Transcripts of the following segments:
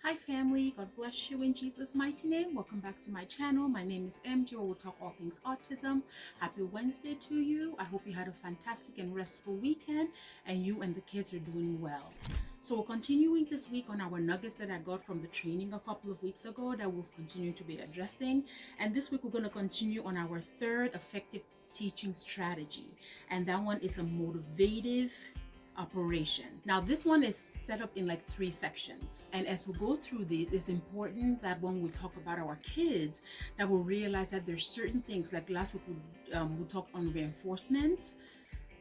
Hi family, God bless you in Jesus' mighty name. Welcome back to my channel. My name is MJ, where we'll talk all things autism. Happy Wednesday to you. I hope you had a fantastic and restful weekend and you and the kids are doing well. So we're continuing this week on our nuggets that I got from the training a couple of weeks ago that we'll continue to be addressing. And this week we're going to continue on our third effective teaching strategy. And that one is a motivative operation. Now this one is set up in like 3 sections, and as we go through these, it's important that when we talk about our kids that we'll realize that there's certain things, like last week we talked on reinforcements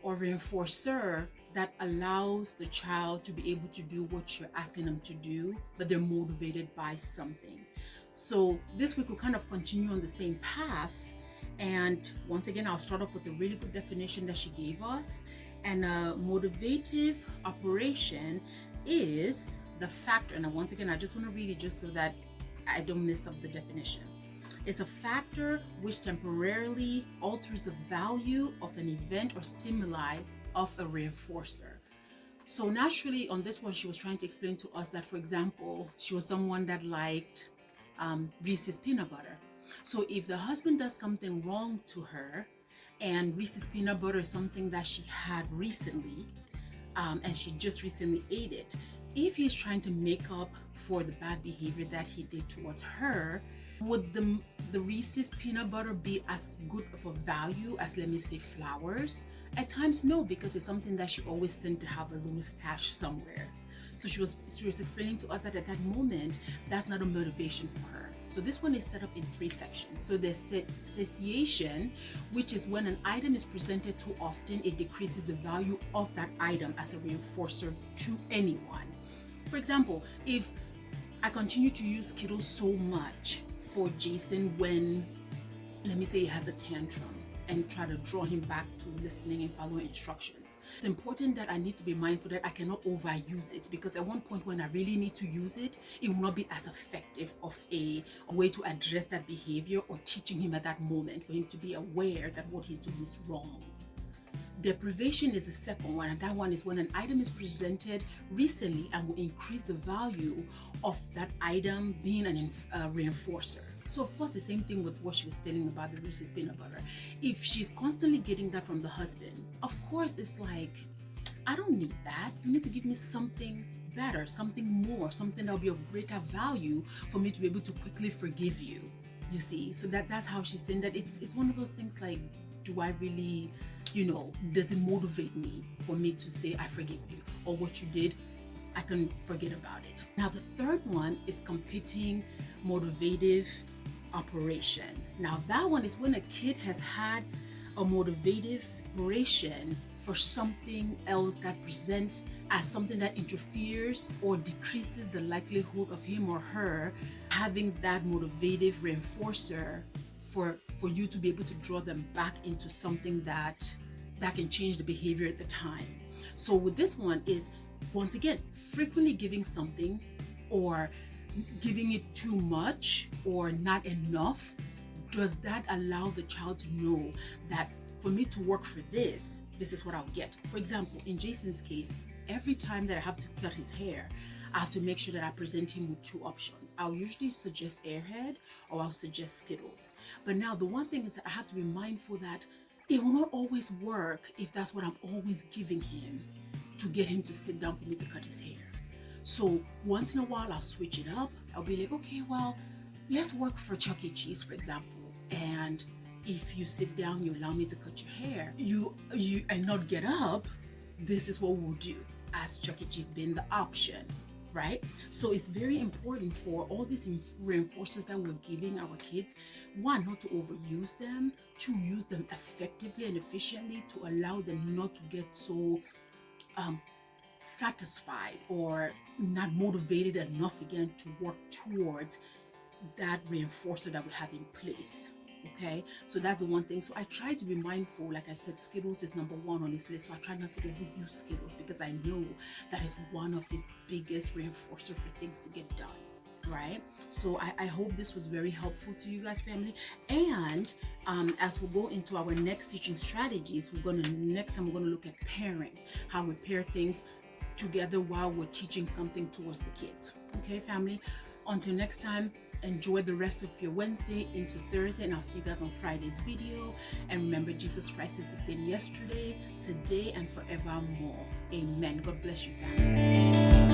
or reinforcer that allows the child to be able to do what you're asking them to do, but they're motivated by something. So this week we'll kind of continue on the same path, and once again I'll start off with a really good definition that she gave us. And a motivative operation is the factor, and once again I just want to read it just so that I don't mess up the definition. It's a factor which temporarily alters the value of an event or stimuli of a reinforcer. So naturally on this one she was trying to explain to us that, for example, she was someone that liked Reese's peanut butter. So if the husband does something wrong to her, and Reese's peanut butter is something that she had recently, and she just recently ate it, if he's trying to make up for the bad behavior that he did towards her, would the Reese's peanut butter be as good of a value as, let me say, flowers? At times no, because it's something that she always tend to have a little stash somewhere. So she was explaining to us that at that moment that's not a motivation for her. So this one is set up in 3 sections. So there's satiation, which is when an item is presented too often, it decreases the value of that item as a reinforcer to anyone. For example, if I continue to use Skittles so much for Jayson when, let me say, he has a tantrum, and try to draw him back to listening and following instructions, it's important that I need to be mindful that I cannot overuse it, because at one point when I really need to use it, it will not be as effective of a way to address that behavior or teaching him at that moment, for him to be aware that what he's doing is wrong. Deprivation is the second one, and that one is when an item is presented recently and will increase the value of that item being a reinforcer. So of course the same thing with what she was telling about the Reese's peanut butter. If she's constantly getting that from the husband, of course it's like, I don't need that. You need to give me something better, something more, something that'll be of greater value for me to be able to quickly forgive you. You see, so that's how she's saying that it's one of those things like, do I really, does it motivate me for me to say I forgive you, or what you did, I can forget about it. Now the third one is competing motivative operation. Now that one is when a kid has had a motivative operation for something else that presents as something that interferes or decreases the likelihood of him or her having that motivative reinforcer for you to be able to draw them back into something that can change the behavior at the time. So with this one is, once again, frequently giving something, or giving it too much or not enough. Does that allow the child to know that for me to work for this is what I'll get? For example, in Jayson's case, every time that I have to cut his hair, I have to make sure that I present him with 2 options. I'll usually suggest Airhead, or I'll suggest Skittles. But now the one thing is that I have to be mindful that it will not always work if that's what I'm always giving him to get him to sit down for me to cut his hair. So once in a while I'll switch it up. I'll be like, okay, well, let's work for Chuck E. Cheese, for example. And if you sit down, you allow me to cut your hair, you and not get up, this is what we'll do, as Chuck E. Cheese being the option, right? So it's very important for all these reinforcers that we're giving our kids, 1, not to overuse them, 2, use them effectively and efficiently to allow them not to get so satisfied or not motivated enough again to work towards that reinforcer that we have in place. Okay, so that's the one thing. So I try to be mindful. Like I said, Skittles is number 1 on his list, so I try not to overuse Skittles, because I know that is one of his biggest reinforcer for things to get done, right? So I hope this was very helpful to you guys, family. And as we go into our next teaching strategies, next time we're gonna look at pairing, how we pair things together while we're teaching something towards the kids. Okay, family, until next time, enjoy the rest of your Wednesday into Thursday, and I'll see you guys on Friday's video. And remember, Jesus Christ is the same yesterday, today, and forevermore. Amen. God bless you, family.